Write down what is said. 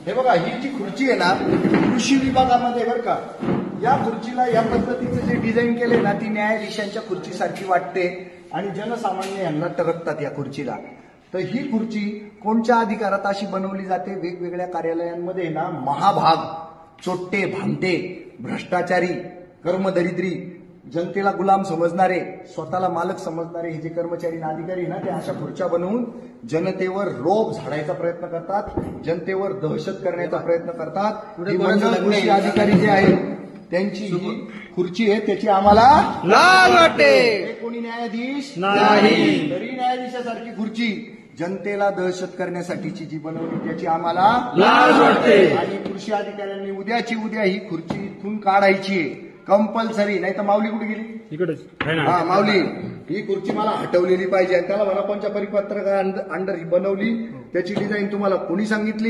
हे बघा, ही जी खुर्ची आहे ना, कृषी विभागामध्ये बरं का, या खुर्चीला या पद्धतीचं जे डिझाईन केले ना, ती न्यायाधीशांच्या खुर्चीसारखी वाटते आणि जनसामान्य यांना टरकतात या खुर्चीला. तर ही खुर्ची कोणत्या अधिकारात अशी बनवली जाते? वेगवेगळ्या कार्यालयांमध्ये ना महाभाग, चोट्टे, भामटे, भ्रष्टाचारी, कर्मदरिद्री, जनतेला गुलाम समजणारे, स्वतःला मालक समजणारे हे जे कर्मचारी आणि अधिकारी ना, ते अशा खुर्च्या बनवून जनतेवर रोब झाडायचा प्रयत्न करतात, जनतेवर दहशत करण्याचा प्रयत्न करतात. कृषी अधिकारी जे आहेत त्यांची ही खुर्ची आहे, त्याची आम्हाला लाज वाटते. हे कोणी न्यायाधीश नाही. तरी न्यायाधीशासारखी खुर्ची जनतेला दहशत करण्यासाठीची जी बनवली त्याची आम्हाला लाज वाटते. आणि कृषी अधिकाऱ्यांनी उद्याची उद्या ही खुर्ची इथून काढायची आहे कंपल्सरी. नाही तर माऊली कुठे गेली? इकडेच. हा, माऊली, ही खुर्ची मला हटवलेली पाहिजे. आणि त्याला म्हणा कोणत्या परिपत्रका अंडर ही बनवली, त्याची डिझाईन तुम्हाला कोणी सांगितली?